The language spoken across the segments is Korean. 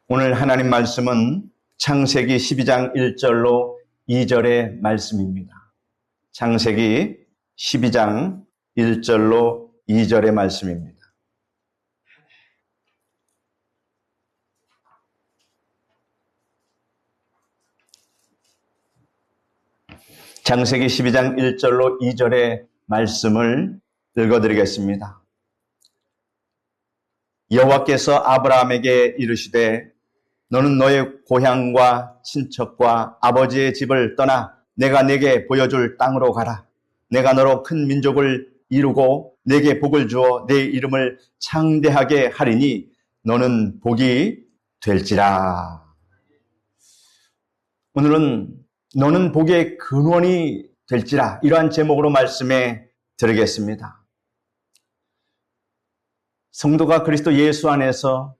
오늘 하나님 말씀은 창세기 12장 1절로 2절의 말씀입니다. 창세기 12장 1절로 2절의 말씀입니다. 창세기 12장 1절로 2절의 말씀을 읽어드리겠습니다. 여호와께서 아브라함에게 이르시되 너는 너의 고향과 친척과 아버지의 집을 떠나 내가 네게 보여줄 땅으로 가라. 내가 너로 큰 민족을 이루고 네게 복을 주어 네 이름을 창대하게 하리니 너는 복이 될지라. 오늘은 너는 복의 근원이 될지라, 이러한 제목으로 말씀해 드리겠습니다. 성도가 그리스도 예수 안에서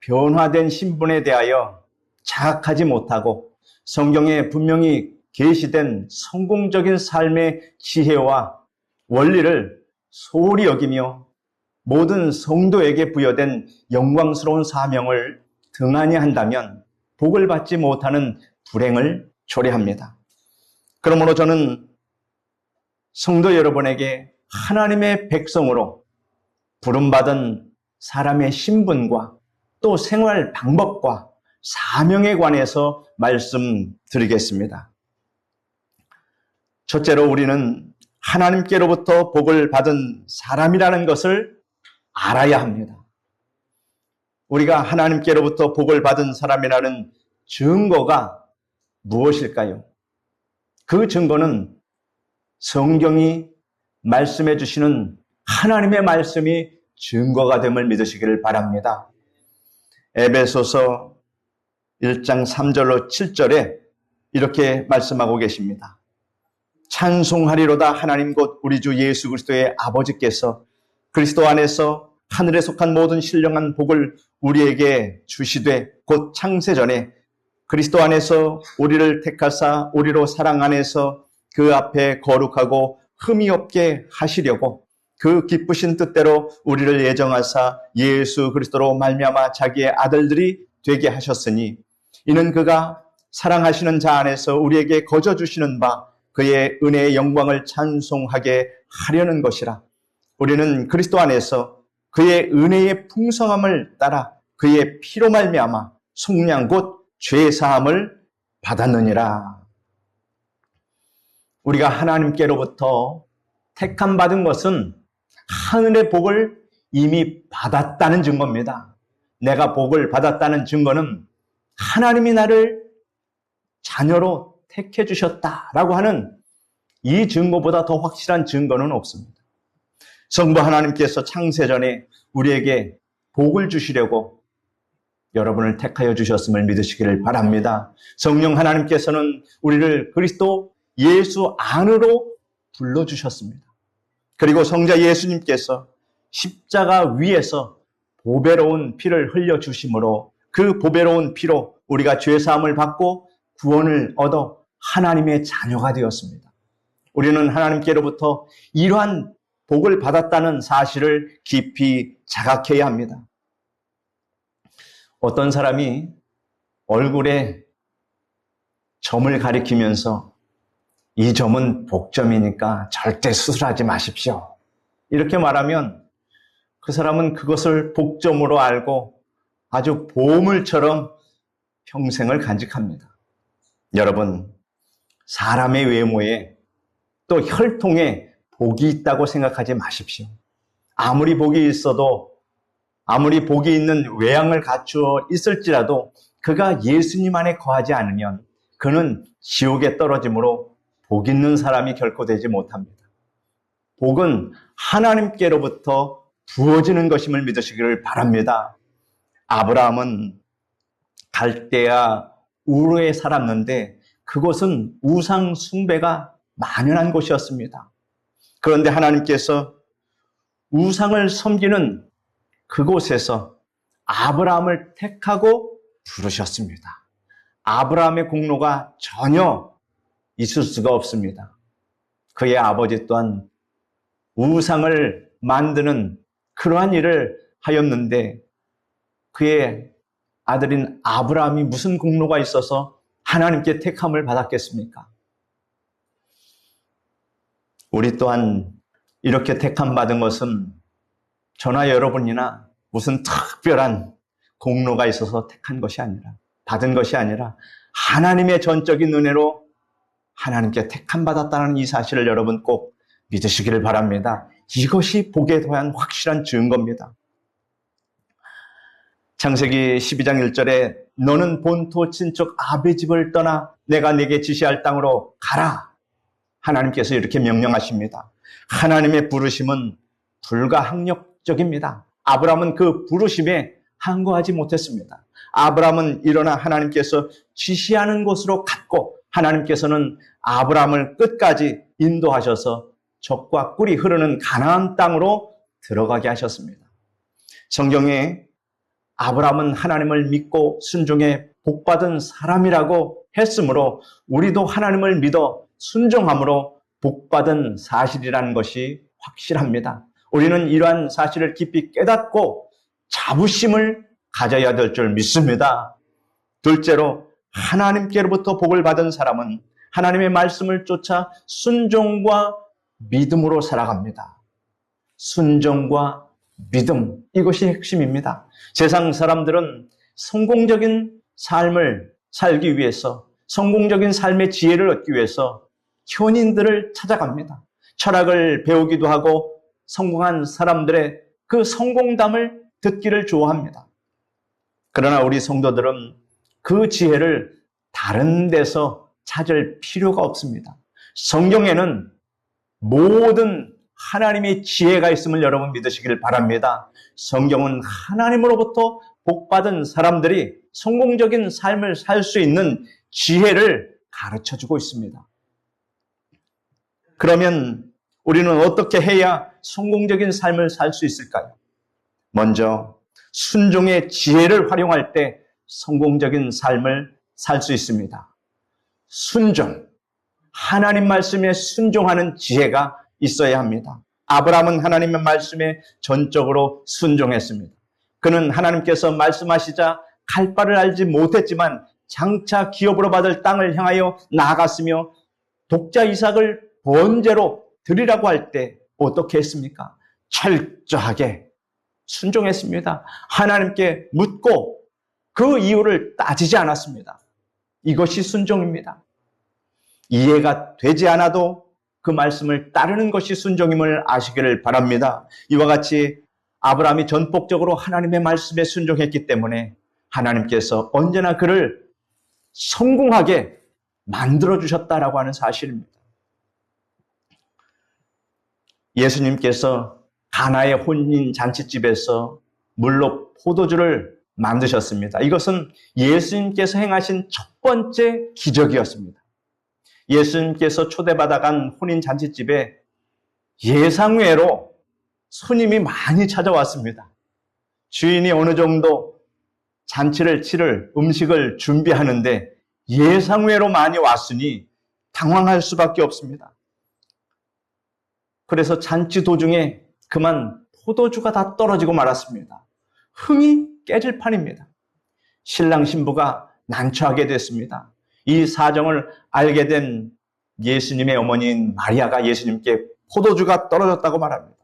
변화된 신분에 대하여 자각하지 못하고 성경에 분명히 계시된 성공적인 삶의 지혜와 원리를 소홀히 여기며 모든 성도에게 부여된 영광스러운 사명을 등한히 한다면 복을 받지 못하는 불행을 초래합니다. 그러므로 저는 성도 여러분에게 하나님의 백성으로 부름받은 사람의 신분과 또 생활 방법과 사명에 관해서 말씀드리겠습니다. 첫째로 우리는 하나님께로부터 복을 받은 사람이라는 것을 알아야 합니다. 우리가 하나님께로부터 복을 받은 사람이라는 증거가 무엇일까요? 그 증거는 성경이 말씀해 주시는 하나님의 말씀이 증거가 됨을 믿으시기를 바랍니다. 에베소서 1장 3절로 7절에 이렇게 말씀하고 계십니다. 찬송하리로다 하나님 곧 우리 주 예수 그리스도의 아버지께서 그리스도 안에서 하늘에 속한 모든 신령한 복을 우리에게 주시되 곧 창세전에 그리스도 안에서 우리를 택하사 우리로 사랑 안에서 그 앞에 거룩하고 흠이 없게 하시려고 그 기쁘신 뜻대로 우리를 예정하사 예수 그리스도로 말미암아 자기의 아들들이 되게 하셨으니 이는 그가 사랑하시는 자 안에서 우리에게 거저 주시는 바 그의 은혜의 영광을 찬송하게 하려는 것이라. 우리는 그리스도 안에서 그의 은혜의 풍성함을 따라 그의 피로 말미암아 속량 곧 죄사함을 받았느니라. 우리가 하나님께로부터 택함 받은 것은 하늘의 복을 이미 받았다는 증거입니다. 내가 복을 받았다는 증거는 하나님이 나를 자녀로 택해 주셨다라고 하는 이 증거보다 더 확실한 증거는 없습니다. 성부 하나님께서 창세전에 우리에게 복을 주시려고 여러분을 택하여 주셨음을 믿으시기를 바랍니다. 성령 하나님께서는 우리를 그리스도 예수 안으로 불러주셨습니다. 그리고 성자 예수님께서 십자가 위에서 보배로운 피를 흘려주심으로 그 보배로운 피로 우리가 죄사함을 받고 구원을 얻어 하나님의 자녀가 되었습니다. 우리는 하나님께로부터 이러한 복을 받았다는 사실을 깊이 자각해야 합니다. 어떤 사람이 얼굴에 점을 가리키면서 이 점은 복점이니까 절대 수술하지 마십시오, 이렇게 말하면 그 사람은 그것을 복점으로 알고 아주 보물처럼 평생을 간직합니다. 여러분, 사람의 외모에 또 혈통에 복이 있다고 생각하지 마십시오. 아무리 복이 있어도, 아무리 복이 있는 외양을 갖추어 있을지라도 그가 예수님 안에 거하지 않으면 그는 지옥에 떨어지므로 복 있는 사람이 결코 되지 못합니다. 복은 하나님께로부터 부어지는 것임을 믿으시기를 바랍니다. 아브라함은 갈대아 우르에 살았는데 그곳은 우상 숭배가 만연한 곳이었습니다. 그런데 하나님께서 우상을 섬기는 그곳에서 아브라함을 택하고 부르셨습니다. 아브라함의 공로가 전혀 있을 수가 없습니다. 그의 아버지 또한 우상을 만드는 그러한 일을 하였는데 그의 아들인 아브라함이 무슨 공로가 있어서 하나님께 택함을 받았겠습니까? 우리 또한 이렇게 택함 받은 것은 저나 여러분이나 무슨 특별한 공로가 있어서 택한 것이 아니라, 받은 것이 아니라 하나님의 전적인 은혜로 하나님께 택함 받았다는 이 사실을 여러분 꼭 믿으시기를 바랍니다. 이것이 복에 대한 확실한 증거입니다. 창세기 12장 1절에 너는 본토 친척 아비 집을 떠나 내가 네게 지시할 땅으로 가라. 하나님께서 이렇게 명령하십니다. 하나님의 부르심은 불가항력적입니다. 아브라함은 그 부르심에 항거하지 못했습니다. 아브라함은 일어나 하나님께서 지시하는 곳으로 갔고 하나님께서는 아브라함을 끝까지 인도하셔서 젖과 꿀이 흐르는 가나안 땅으로 들어가게 하셨습니다. 성경에 아브라함은 하나님을 믿고 순종해 복받은 사람이라고 했으므로 우리도 하나님을 믿어 순종함으로 복받은 사실이라는 것이 확실합니다. 우리는 이러한 사실을 깊이 깨닫고 자부심을 가져야 될 줄 믿습니다. 둘째로 하나님께로부터 복을 받은 사람은 하나님의 말씀을 쫓아 순종과 믿음으로 살아갑니다. 순종과 믿음, 이것이 핵심입니다. 세상 사람들은 성공적인 삶을 살기 위해서, 성공적인 삶의 지혜를 얻기 위해서 현인들을 찾아갑니다. 철학을 배우기도 하고 성공한 사람들의 그 성공담을 듣기를 좋아합니다. 그러나 우리 성도들은 그 지혜를 다른 데서 찾을 필요가 없습니다. 성경에는 모든 하나님의 지혜가 있음을 여러분 믿으시길 바랍니다. 성경은 하나님으로부터 복받은 사람들이 성공적인 삶을 살 수 있는 지혜를 가르쳐주고 있습니다. 그러면 우리는 어떻게 해야 성공적인 삶을 살 수 있을까요? 먼저 순종의 지혜를 활용할 때 성공적인 삶을 살 수 있습니다. 순종, 하나님 말씀에 순종하는 지혜가 있어야 합니다. 아브라함은 하나님의 말씀에 전적으로 순종했습니다. 그는 하나님께서 말씀하시자 갈 바를 알지 못했지만 장차 기업으로 받을 땅을 향하여 나아갔으며 독자 이삭을 번제로 드리라고 할 때 어떻게 했습니까? 철저하게 순종했습니다. 하나님께 묻고 그 이유를 따지지 않았습니다. 이것이 순종입니다. 이해가 되지 않아도 그 말씀을 따르는 것이 순종임을 아시기를 바랍니다. 이와 같이 아브라함이 전폭적으로 하나님의 말씀에 순종했기 때문에 하나님께서 언제나 그를 성공하게 만들어주셨다라고 하는 사실입니다. 예수님께서 가나의 혼인 잔치집에서 물로 포도주를 만드셨습니다. 이것은 예수님께서 행하신 첫 번째 기적이었습니다. 예수님께서 초대받아간 혼인 잔치집에 예상외로 손님이 많이 찾아왔습니다. 주인이 어느 정도 잔치를 치를 음식을 준비하는데 예상외로 많이 왔으니 당황할 수밖에 없습니다. 그래서 잔치 도중에 그만 포도주가 다 떨어지고 말았습니다. 흥이 깨질 판입니다. 신랑 신부가 난처하게 됐습니다. 이 사정을 알게 된 예수님의 어머니인 마리아가 예수님께 포도주가 떨어졌다고 말합니다.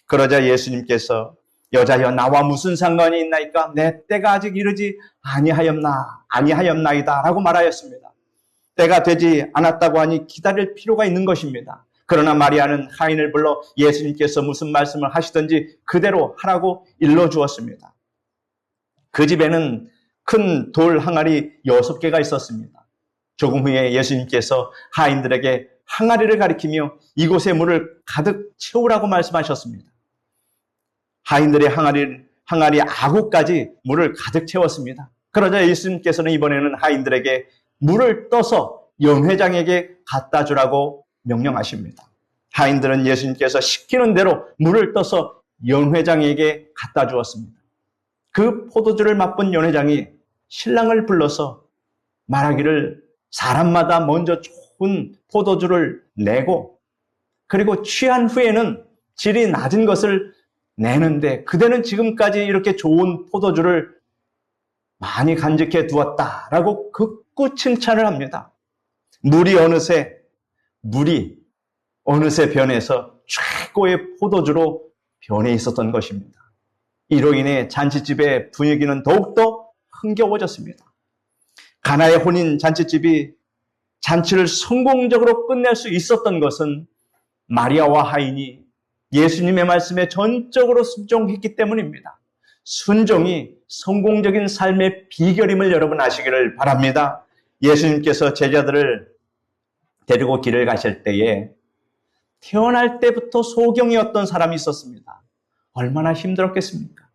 그러자 예수님께서 여자여 나와 무슨 상관이 있나이까? 내 때가 아직 이르지 아니하였나이다 라고 말하였습니다. 때가 되지 않았다고 하니 기다릴 필요가 있는 것입니다. 그러나 마리아는 하인을 불러 예수님께서 무슨 말씀을 하시든지 그대로 하라고 일러주었습니다. 그 집에는 큰 돌 항아리 6개가 있었습니다. 조금 후에 예수님께서 하인들에게 항아리를 가리키며 이곳에 물을 가득 채우라고 말씀하셨습니다. 하인들의 항아리 아구까지 물을 가득 채웠습니다. 그러자 예수님께서는 이번에는 하인들에게 물을 떠서 연회장에게 갖다 주라고 명령하십니다. 하인들은 예수님께서 시키는 대로 물을 떠서 연회장에게 갖다 주었습니다. 그 포도주를 맛본 연회장이 신랑을 불러서 말하기를 사람마다 먼저 좋은 포도주를 내고 그리고 취한 후에는 질이 낮은 것을 내는데 그대는 지금까지 이렇게 좋은 포도주를 많이 간직해 두었다라고 극구 칭찬을 합니다. 물이 어느새 변해서 최고의 포도주로 변해 있었던 것입니다. 이로 인해 잔치집의 분위기는 더욱더 흥겨워졌습니다. 가나의 혼인 잔치집이 잔치를 성공적으로 끝낼 수 있었던 것은 마리아와 하인이 예수님의 말씀에 전적으로 순종했기 때문입니다. 순종이 성공적인 삶의 비결임을 여러분 아시기를 바랍니다. 예수님께서 제자들을 데리고 길을 가실 때에 태어날 때부터 소경이었던 사람이 있었습니다. 얼마나 힘들었겠습니까?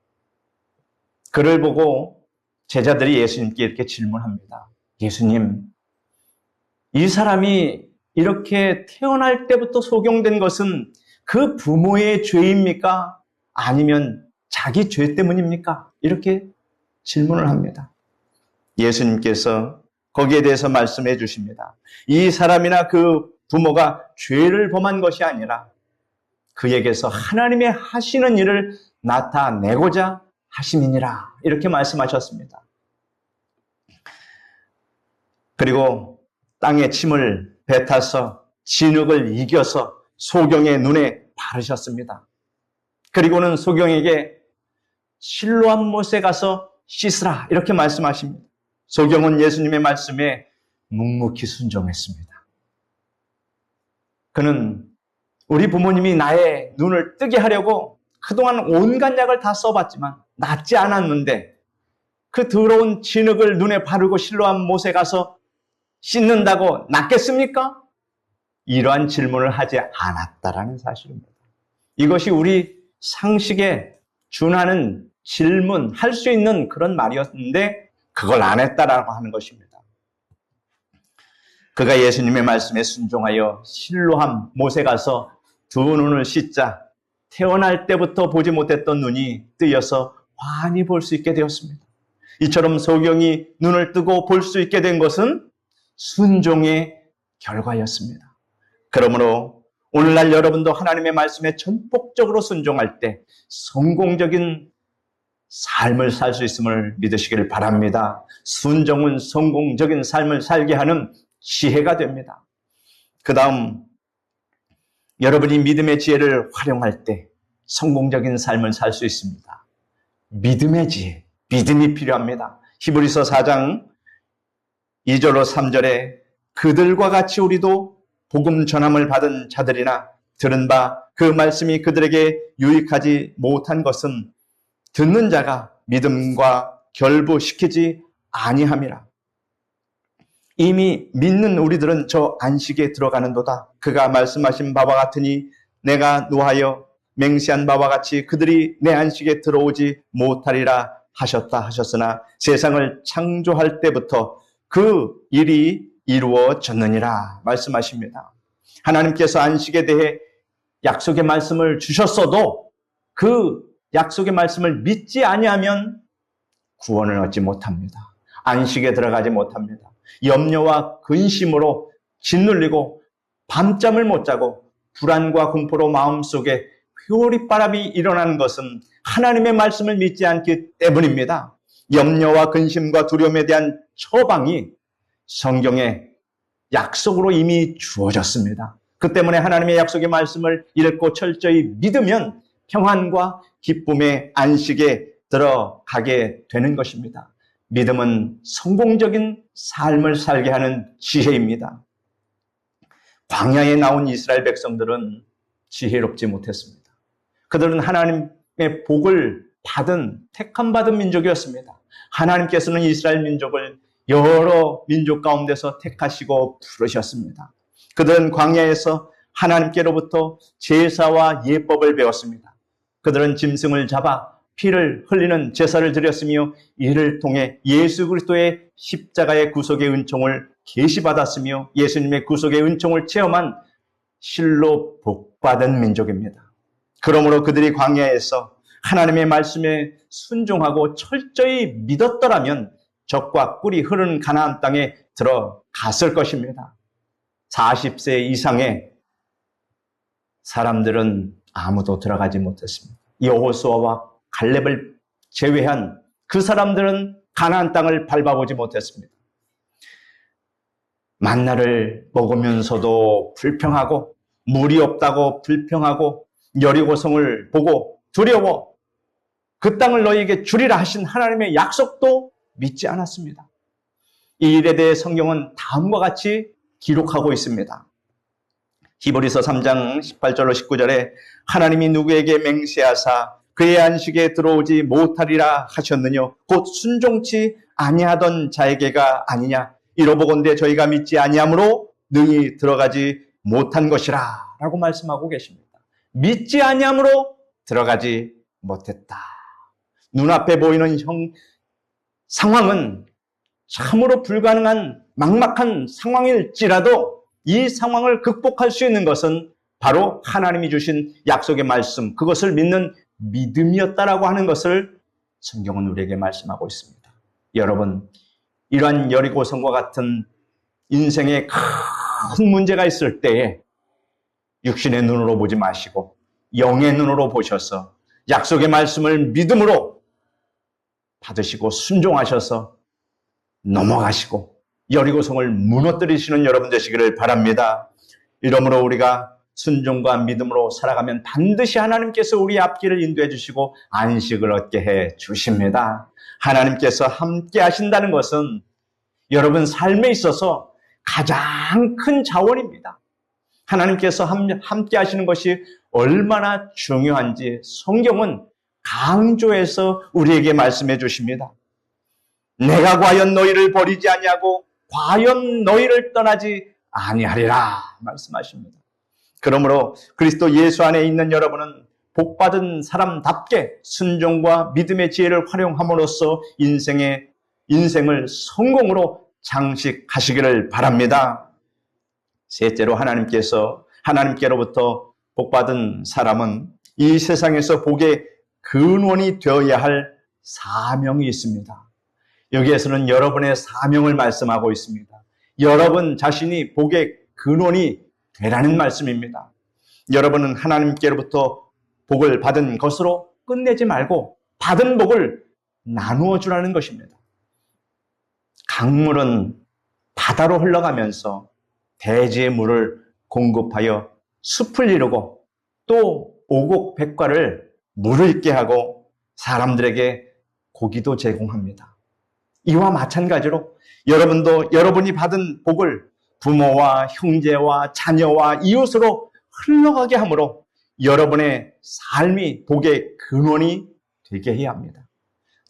그를 보고 제자들이 예수님께 이렇게 질문합니다. 예수님, 이 사람이 이렇게 태어날 때부터 소경된 것은 그 부모의 죄입니까? 아니면 자기 죄 때문입니까? 이렇게 질문을 합니다. 예수님께서 거기에 대해서 말씀해 주십니다. 이 사람이나 그 부모가 죄를 범한 것이 아니라 그에게서 하나님의 하시는 일을 나타내고자 하심이니라. 이렇게 말씀하셨습니다. 그리고 땅에 침을 뱉어서 진흙을 이겨서 소경의 눈에 바르셨습니다. 그리고는 소경에게 실로암 못에 가서 씻으라 이렇게 말씀하십니다. 소경은 예수님의 말씀에 묵묵히 순종했습니다. 그는 우리 부모님이 나의 눈을 뜨게 하려고 그동안 온갖 약을 다 써봤지만 낫지 않았는데 그 더러운 진흙을 눈에 바르고 실로암 못에 가서 씻는다고 낫겠습니까? 이러한 질문을 하지 않았다라는 사실입니다. 이것이 우리 상식에 준하는 질문할 수 있는 그런 말이었는데 그걸 안 했다라고 하는 것입니다. 그가 예수님의 말씀에 순종하여 실로암 못에 가서 두 눈을 씻자 태어날 때부터 보지 못했던 눈이 뜨여서 환히 볼 수 있게 되었습니다. 이처럼 소경이 눈을 뜨고 볼 수 있게 된 것은 순종의 결과였습니다. 그러므로 오늘날 여러분도 하나님의 말씀에 전폭적으로 순종할 때 성공적인 삶을 살 수 있음을 믿으시기를 바랍니다. 순종은 성공적인 삶을 살게 하는 지혜가 됩니다. 그 다음 여러분이 믿음의 지혜를 활용할 때 성공적인 삶을 살 수 있습니다. 믿음의 지혜, 믿음이 필요합니다. 히브리서 4장 2절로 3절에 그들과 같이 우리도 복음 전함을 받은 자들이나 들은 바 그 말씀이 그들에게 유익하지 못한 것은 듣는 자가 믿음과 결부시키지 아니함이라. 이미 믿는 우리들은 저 안식에 들어가는도다. 그가 말씀하신 바와 같으니 내가 노하여 맹세한 바와 같이 그들이 내 안식에 들어오지 못하리라 하셨으나 세상을 창조할 때부터 그 일이 이루어졌느니라 말씀하십니다. 하나님께서 안식에 대해 약속의 말씀을 주셨어도 그 약속의 말씀을 믿지 아니하면 구원을 얻지 못합니다. 안식에 들어가지 못합니다. 염려와 근심으로 짓눌리고 밤잠을 못 자고 불안과 공포로 마음속에 회오리바람이 일어나는 것은 하나님의 말씀을 믿지 않기 때문입니다. 염려와 근심과 두려움에 대한 처방이 성경의 약속으로 이미 주어졌습니다. 그 때문에 하나님의 약속의 말씀을 읽고 철저히 믿으면 평안과 기쁨의 안식에 들어가게 되는 것입니다. 믿음은 성공적인 삶을 살게 하는 지혜입니다. 광야에 나온 이스라엘 백성들은 지혜롭지 못했습니다. 그들은 하나님의 복을 받은 택함 받은 민족이었습니다. 하나님께서는 이스라엘 민족을 여러 민족 가운데서 택하시고 부르셨습니다. 그들은 광야에서 하나님께로부터 제사와 예법을 배웠습니다. 그들은 짐승을 잡아 피를 흘리는 제사를 드렸으며 이를 통해 예수 그리스도의 십자가의 구속의 은총을 계시받았으며 예수님의 구속의 은총을 체험한 실로 복받은 민족입니다. 그러므로 그들이 광야에서 하나님의 말씀에 순종하고 철저히 믿었더라면 젖과 꿀이 흐르는 가나안 땅에 들어갔을 것입니다. 40세 이상의 사람들은 아무도 들어가지 못했습니다. 여호수아와 갈렙을 제외한 그 사람들은 가나안 땅을 밟아보지 못했습니다. 만나를 먹으면서도 불평하고 물이 없다고 불평하고 여리고성을 보고 두려워 그 땅을 너희에게 주리라 하신 하나님의 약속도 믿지 않았습니다. 이 일에 대해 성경은 다음과 같이 기록하고 있습니다. 히브리서 3장 18절로 19절에 하나님이 누구에게 맹세하사 그의 안식에 들어오지 못하리라 하셨느냐 곧 순종치 아니하던 자에게가 아니냐 이로보건대 저희가 믿지 아니하므로 능히 들어가지 못한 것이라 라고 말씀하고 계십니다. 믿지 아니하므로 들어가지 못했다. 눈앞에 보이는 상황은 참으로 불가능한 막막한 상황일지라도 이 상황을 극복할 수 있는 것은 바로 하나님이 주신 약속의 말씀, 그것을 믿는 믿음이었다라고 하는 것을 성경은 우리에게 말씀하고 있습니다. 여러분, 이러한 여리고성과 같은 인생에 큰 문제가 있을 때에 육신의 눈으로 보지 마시고 영의 눈으로 보셔서 약속의 말씀을 믿음으로 받으시고 순종하셔서 넘어가시고 여리고성을 무너뜨리시는 여러분 되시기를 바랍니다. 이러므로 우리가 순종과 믿음으로 살아가면 반드시 하나님께서 우리 앞길을 인도해 주시고 안식을 얻게 해 주십니다. 하나님께서 함께 하신다는 것은 여러분 삶에 있어서 가장 큰 자원입니다. 하나님께서 함께 하시는 것이 얼마나 중요한지 성경은 강조해서 우리에게 말씀해 주십니다. 내가 과연 너희를 버리지 아니하고 과연 너희를 떠나지 아니하리라 말씀하십니다. 그러므로 그리스도 예수 안에 있는 여러분은 복받은 사람답게 순종과 믿음의 지혜를 활용함으로써 인생을 성공으로 장식하시기를 바랍니다. 셋째로 하나님께로부터 복받은 사람은 이 세상에서 복의 근원이 되어야 할 사명이 있습니다. 여기에서는 여러분의 사명을 말씀하고 있습니다. 여러분 자신이 복의 근원이 되라는 말씀입니다. 여러분은 하나님께로부터 복을 받은 것으로 끝내지 말고 받은 복을 나누어 주라는 것입니다. 강물은 바다로 흘러가면서 대지의 물을 공급하여 숲을 이루고 또 오곡백과를 물을 있게 하고 사람들에게 고기도 제공합니다. 이와 마찬가지로 여러분도 여러분이 받은 복을 부모와 형제와 자녀와 이웃으로 흘러가게 함으로 여러분의 삶이 복의 근원이 되게 해야 합니다.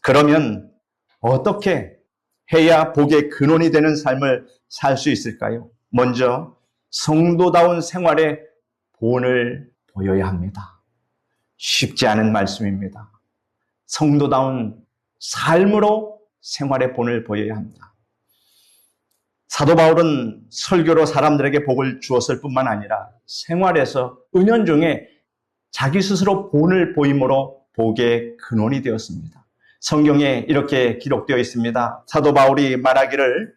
그러면 어떻게 해야 복의 근원이 되는 삶을 살 수 있을까요? 먼저 성도다운 생활의 본을 보여야 합니다. 쉽지 않은 말씀입니다. 성도다운 삶으로 생활의 본을 보여야 합니다. 사도 바울은 설교로 사람들에게 복을 주었을 뿐만 아니라 생활에서 은연중에 자기 스스로 본을 보임으로 복의 근원이 되었습니다. 성경에 이렇게 기록되어 있습니다. 사도 바울이 말하기를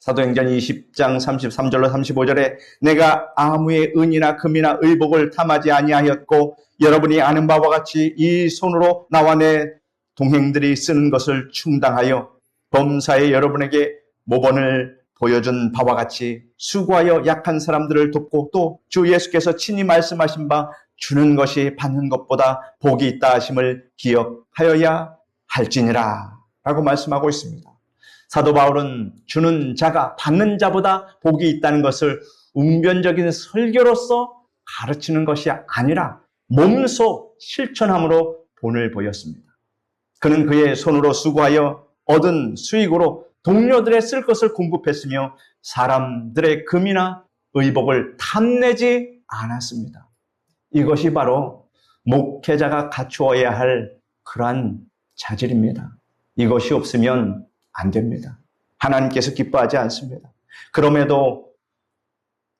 사도행전 20장 33절로 35절에 내가 아무의 은이나 금이나 의복을 탐하지 아니하였고 여러분이 아는 바와 같이 이 손으로 나와 내 동행들이 쓰는 것을 충당하여 범사에 여러분에게 모본을 보여준 바와 같이 수고하여 약한 사람들을 돕고 또 주 예수께서 친히 말씀하신 바 주는 것이 받는 것보다 복이 있다 하심을 기억하여야 할지니라 라고 말씀하고 있습니다. 사도 바울은 주는 자가 받는 자보다 복이 있다는 것을 웅변적인 설교로서 가르치는 것이 아니라 몸소 실천함으로 본을 보였습니다. 그는 그의 손으로 수고하여 얻은 수익으로 동료들의 쓸 것을 공급했으며 사람들의 금이나 의복을 탐내지 않았습니다. 이것이 바로 목회자가 갖추어야 할 그러한 자질입니다. 이것이 없으면 안 됩니다. 하나님께서 기뻐하지 않습니다. 그럼에도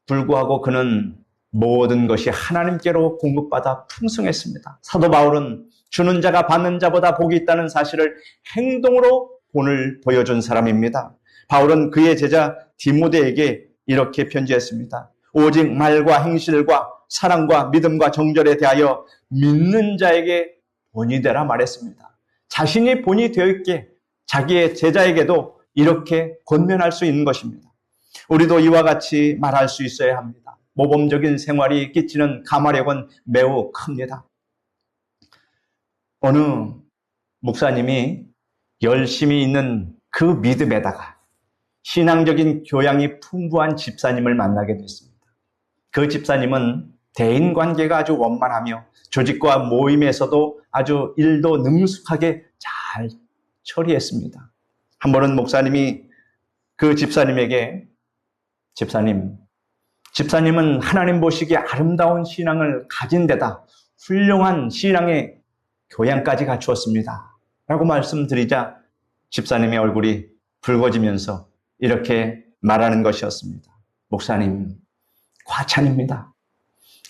불구하고 그는 모든 것이 하나님께로 공급받아 풍성했습니다. 사도 바울은 주는 자가 받는 자보다 복이 있다는 사실을 행동으로 본을 보여준 사람입니다. 바울은 그의 제자 디모데에게 이렇게 편지했습니다. 오직 말과 행실과 사랑과 믿음과 정절에 대하여 믿는 자에게 본이 되라 말했습니다. 자신이 본이 되어 있게 자기의 제자에게도 이렇게 권면할 수 있는 것입니다. 우리도 이와 같이 말할 수 있어야 합니다. 모범적인 생활이 끼치는 가마력은 매우 큽니다. 어느 목사님이 열심히 있는 그 믿음에다가 신앙적인 교양이 풍부한 집사님을 만나게 됐습니다. 그 집사님은 대인관계가 아주 원만하며 조직과 모임에서도 아주 일도 능숙하게 잘 처리했습니다. 한 번은 목사님이 그 집사님에게 집사님은 하나님 보시기에 아름다운 신앙을 가진 데다 훌륭한 신앙의 교양까지 갖추었습니다. 라고 말씀드리자 집사님의 얼굴이 붉어지면서 이렇게 말하는 것이었습니다. 목사님, 과찬입니다.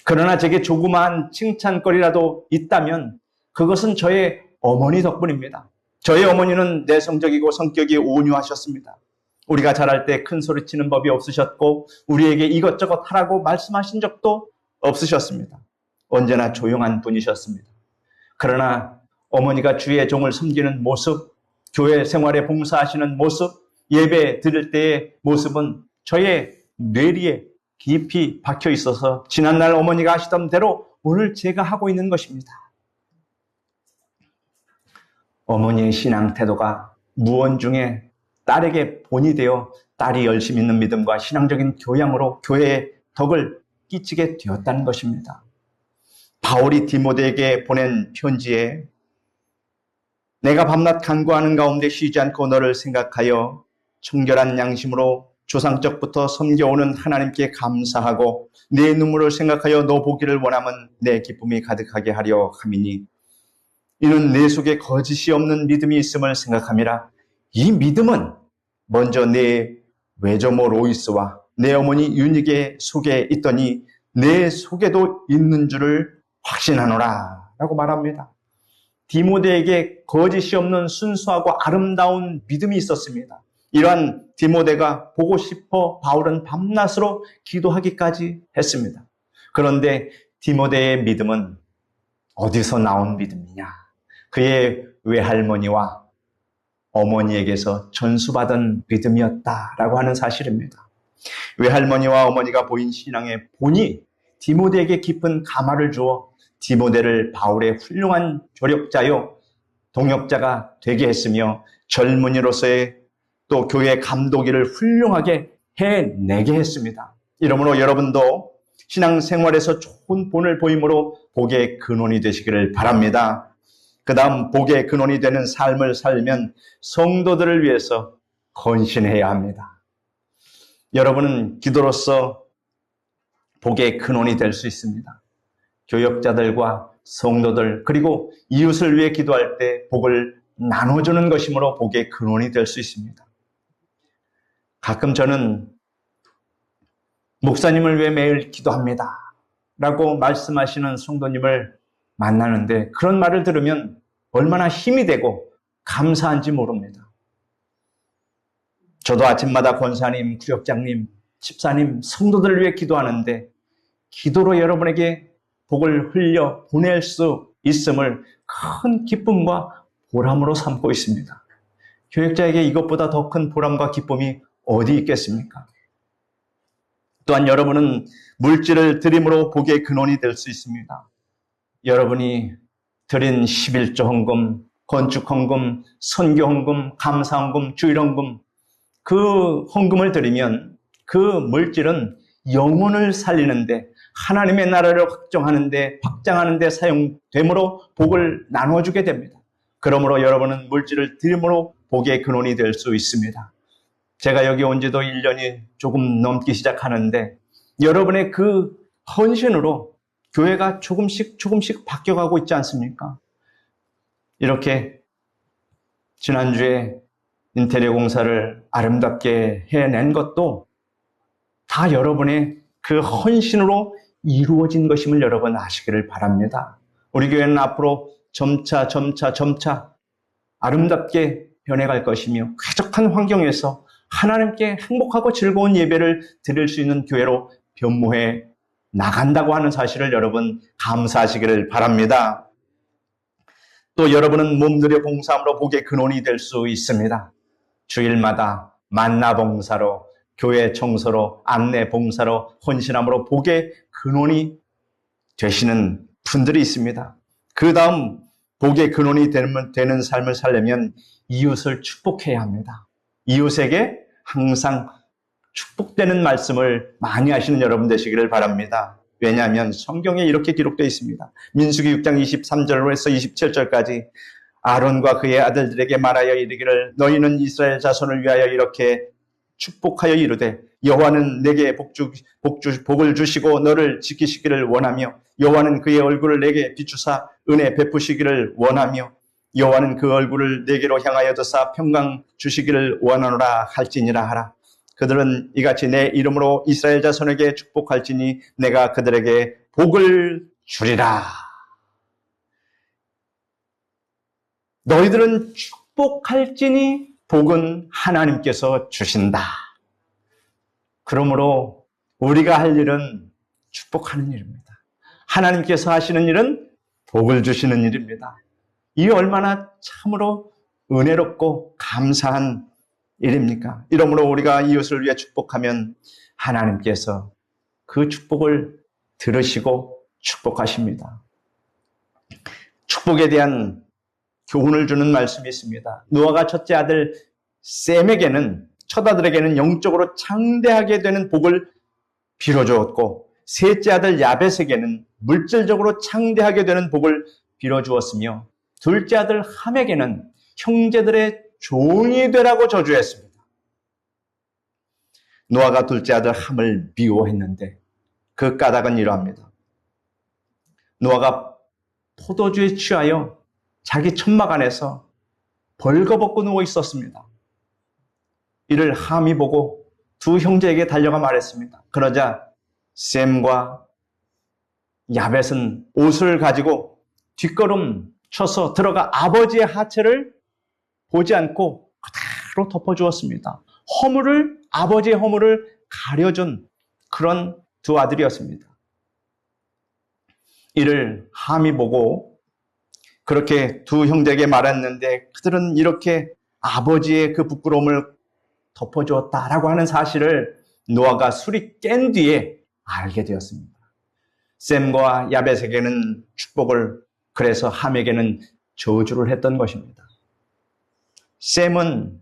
그러나 제게 조그마한 칭찬거리라도 있다면 그것은 저의 어머니 덕분입니다. 저희 어머니는 내성적이고 성격이 온유하셨습니다. 우리가 자랄 때 큰 소리치는 법이 없으셨고 우리에게 이것저것 하라고 말씀하신 적도 없으셨습니다. 언제나 조용한 분이셨습니다. 그러나 어머니가 주의 종을 섬기는 모습, 교회 생활에 봉사하시는 모습, 예배 드릴 때의 모습은 저의 뇌리에 깊이 박혀 있어서 지난날 어머니가 하시던 대로 오늘 제가 하고 있는 것입니다. 어머니의 신앙 태도가 무언중에 딸에게 본이 되어 딸이 열심히 있는 믿음과 신앙적인 교양으로 교회에 덕을 끼치게 되었다는 것입니다. 바울이 디모데에게 보낸 편지에 내가 밤낮 간구하는 가운데 쉬지 않고 너를 생각하여 청결한 양심으로 조상적부터 섬겨오는 하나님께 감사하고 내 눈물을 생각하여 너 보기를 원하면 내 기쁨이 가득하게 하려 함이니 이는 내 속에 거짓이 없는 믿음이 있음을 생각함이라. 이 믿음은 먼저 내 외조모 로이스와 내 어머니 유니게 속에 있더니 내 속에도 있는 줄을 확신하노라 라고 말합니다. 디모데에게 거짓이 없는 순수하고 아름다운 믿음이 있었습니다. 이러한 디모데가 보고 싶어 바울은 밤낮으로 기도하기까지 했습니다. 그런데 디모데의 믿음은 어디서 나온 믿음이냐? 그의 외할머니와 어머니에게서 전수받은 믿음이었다라고 하는 사실입니다. 외할머니와 어머니가 보인 신앙의 본이 디모데에게 깊은 감화를 주어 디모데를 바울의 훌륭한 조력자요 동역자가 되게 했으며 젊은이로서의 또 교회 감독일을 훌륭하게 해내게 했습니다. 이러므로 여러분도 신앙생활에서 좋은 본을 보임으로 복의 근원이 되시기를 바랍니다. 그 다음 복의 근원이 되는 삶을 살면 성도들을 위해서 헌신해야 합니다. 여러분은 기도로서 복의 근원이 될 수 있습니다. 교역자들과 성도들 그리고 이웃을 위해 기도할 때 복을 나눠주는 것이므로 복의 근원이 될 수 있습니다. 가끔 저는 목사님을 위해 매일 기도합니다 라고 말씀하시는 성도님을 만나는데 그런 말을 들으면 얼마나 힘이 되고 감사한지 모릅니다. 저도 아침마다 권사님, 구역장님, 집사님, 성도들을 위해 기도하는데 기도로 여러분에게 복을 흘려 보낼 수 있음을 큰 기쁨과 보람으로 삼고 있습니다. 교역자에게 이것보다 더 큰 보람과 기쁨이 어디 있겠습니까? 또한 여러분은 물질을 드림으로 복의 근원이 될 수 있습니다. 여러분이 드린 11조 헌금, 건축 헌금, 선교 헌금, 감사 헌금, 주일 헌금 그 헌금을 드리면 그 물질은 영혼을 살리는데 하나님의 나라를 확정하는데 확장하는 데 사용되므로 복을 나눠주게 됩니다. 그러므로 여러분은 물질을 드림으로 복의 근원이 될 수 있습니다. 제가 여기 온 지도 1년이 조금 넘기 시작하는데 여러분의 그 헌신으로 교회가 조금씩 바뀌어가고 있지 않습니까? 이렇게 지난주에 인테리어 공사를 아름답게 해낸 것도 다 여러분의 그 헌신으로 이루어진 것임을 여러분 아시기를 바랍니다. 우리 교회는 앞으로 점차 아름답게 변해갈 것이며 쾌적한 환경에서 하나님께 행복하고 즐거운 예배를 드릴 수 있는 교회로 변모해 나간다고 하는 사실을 여러분 감사하시기를 바랍니다. 또 여러분은 몸들의 봉사함으로 복의 근원이 될 수 있습니다. 주일마다 만나 봉사로, 교회 청소로, 안내 봉사로, 헌신함으로 복의 근원이 되시는 분들이 있습니다. 그 다음 복의 근원이 되는 삶을 살려면 이웃을 축복해야 합니다. 이웃에게 항상 축복되는 말씀을 많이 하시는 여러분 되시기를 바랍니다. 왜냐하면 성경에 이렇게 기록되어 있습니다. 민수기 6장 23절로 해서 27절까지 아론과 그의 아들들에게 말하여 이르기를 너희는 이스라엘 자손을 위하여 이렇게 축복하여 이르되 여호와는 내게 복을 주시고 너를 지키시기를 원하며 여호와는 그의 얼굴을 내게 비추사 은혜 베푸시기를 원하며 여호와는 그 얼굴을 내게로 향하여 드사 평강 주시기를 원하노라 할지니라 하라. 그들은 이같이 내 이름으로 이스라엘 자손에게 축복할지니 내가 그들에게 복을 주리라. 너희들은 축복할지니 복은 하나님께서 주신다. 그러므로 우리가 할 일은 축복하는 일입니다. 하나님께서 하시는 일은 복을 주시는 일입니다. 이 얼마나 참으로 은혜롭고 감사한 일입니까? 이러므로 우리가 이웃을 위해 축복하면 하나님께서 그 축복을 들으시고 축복하십니다. 축복에 대한 교훈을 주는 말씀이 있습니다. 노아가 첫째 아들 셈에게는 첫 아들에게는 영적으로 창대하게 되는 복을 빌어주었고 셋째 아들 야벳에게는 물질적으로 창대하게 되는 복을 빌어주었으며 둘째 아들 함에게는 형제들의 종이 되라고 저주했습니다. 노아가 둘째 아들 함을 미워했는데 그 까닭은 이러합니다. 노아가 포도주에 취하여 자기 천막 안에서 벌거벗고 누워 있었습니다. 이를 함이 보고 두 형제에게 달려가 말했습니다. 그러자 셈과 야벳은 옷을 가지고 뒷걸음 쳐서 들어가 아버지의 하체를 보지 않고 그대로 덮어주었습니다. 아버지의 허물을 가려준 그런 두 아들이었습니다. 이를 함이 보고 그렇게 두 형제에게 말했는데 그들은 이렇게 아버지의 그 부끄러움을 덮어주었다라고 하는 사실을 노아가 술이 깬 뒤에 알게 되었습니다. 셈과 야벳에게는 축복을, 그래서 함에게는 저주를 했던 것입니다. 셈은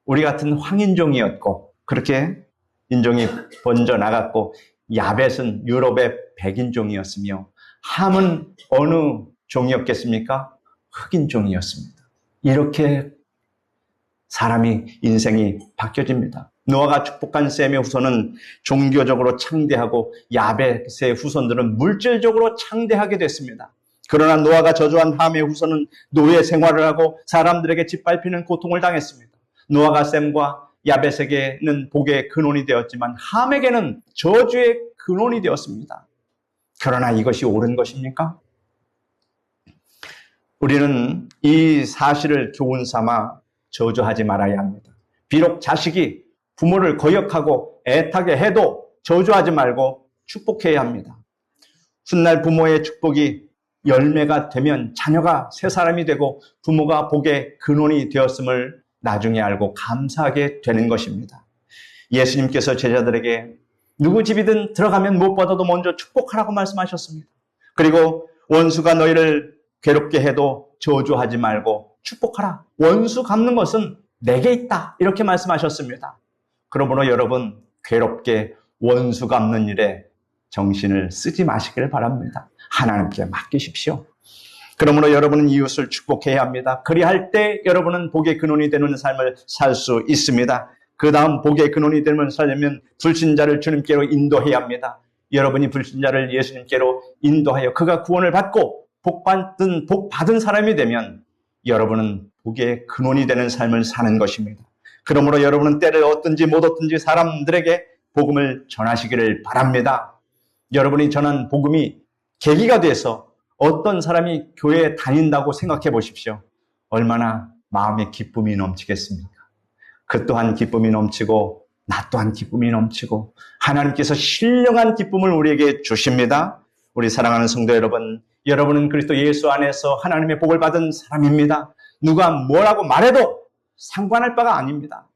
우리 같은 황인종이었고 그렇게 인종이 번져나갔고 야벳은 유럽의 백인종이었으며 함은 어느 종이었겠습니까? 흑인종이었습니다. 이렇게 사람이 인생이 바뀌어집니다. 노아가 축복한 셈의 후손은 종교적으로 창대하고 야벳의 후손들은 물질적으로 창대하게 됐습니다. 그러나 노아가 저주한 함의 후손은 노예 생활을 하고 사람들에게 짓밟히는 고통을 당했습니다. 노아가 셈과 야벳에게는 복의 근원이 되었지만 함에게는 저주의 근원이 되었습니다. 그러나 이것이 옳은 것입니까? 우리는 이 사실을 교훈 삼아 저주하지 말아야 합니다. 비록 자식이 부모를 거역하고 애타게 해도 저주하지 말고 축복해야 합니다. 훗날 부모의 축복이 열매가 되면 자녀가 새 사람이 되고 부모가 복의 근원이 되었음을 나중에 알고 감사하게 되는 것입니다. 예수님께서 제자들에게 누구 집이든 들어가면 무엇보다도 먼저 축복하라고 말씀하셨습니다. 그리고 원수가 너희를 괴롭게 해도 저주하지 말고 축복하라. 원수 갚는 것은 내게 있다. 이렇게 말씀하셨습니다. 그러므로 여러분 괴롭게 원수 갚는 일에 정신을 쓰지 마시길 바랍니다. 하나님께 맡기십시오. 그러므로 여러분은 이웃을 축복해야 합니다. 그리할 때 여러분은 복의 근원이 되는 삶을 살 수 있습니다. 그 다음 복의 근원이 되는 살려면 불신자를 주님께로 인도해야 합니다. 여러분이 불신자를 예수님께로 인도하여 그가 구원을 받고 복 받은 사람이 되면 여러분은 복의 근원이 되는 삶을 사는 것입니다. 그러므로 여러분은 때를 얻든지 못 얻든지 사람들에게 복음을 전하시기를 바랍니다. 여러분이 전한 복음이 계기가 돼서 어떤 사람이 교회에 다닌다고 생각해 보십시오. 얼마나 마음에 기쁨이 넘치겠습니까? 그 또한 기쁨이 넘치고 나 또한 기쁨이 넘치고 하나님께서 신령한 기쁨을 우리에게 주십니다. 우리 사랑하는 성도 여러분, 여러분은 그리스도 예수 안에서 하나님의 복을 받은 사람입니다. 누가 뭐라고 말해도 상관할 바가 아닙니다.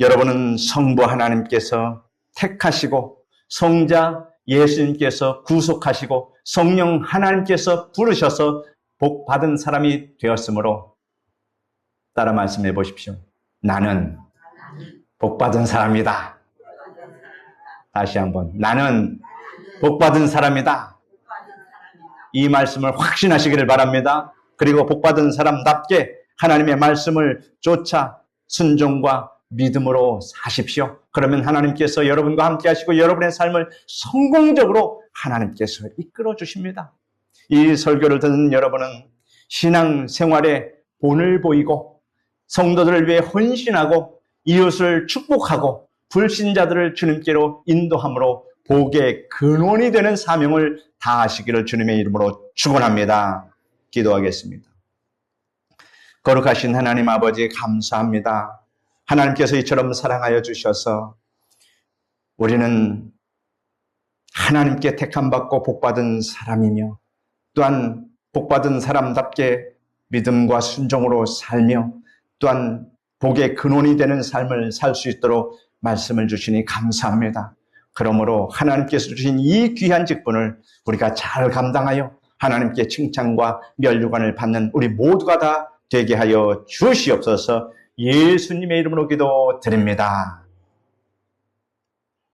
여러분은 성부 하나님께서 택하시고 성자 예수님께서 구속하시고 성령 하나님께서 부르셔서 복 받은 사람이 되었으므로 따라 말씀해 보십시오. 나는 복 받은 사람이다. 다시 한번. 나는 복 받은 사람이다. 이 말씀을 확신하시기를 바랍니다. 그리고 복 받은 사람답게 하나님의 말씀을 쫓아 순종과 믿음으로 사십시오. 그러면 하나님께서 여러분과 함께 하시고 여러분의 삶을 성공적으로 하나님께서 이끌어 주십니다. 이 설교를 듣는 여러분은 신앙 생활에 본을 보이고 성도들을 위해 헌신하고 이웃을 축복하고 불신자들을 주님께로 인도함으로 복의 근원이 되는 사명을 다하시기를 주님의 이름으로 축원합니다. 기도하겠습니다. 거룩하신 하나님 아버지 감사합니다. 하나님께서 이처럼 사랑하여 주셔서 우리는 하나님께 택함받고 복받은 사람이며 또한 복받은 사람답게 믿음과 순종으로 살며 또한 복의 근원이 되는 삶을 살 수 있도록 말씀을 주시니 감사합니다. 그러므로 하나님께서 주신 이 귀한 직분을 우리가 잘 감당하여 하나님께 칭찬과 면류관을 받는 우리 모두가 다 되게 하여 주시옵소서. 예수님의 이름으로 기도드립니다.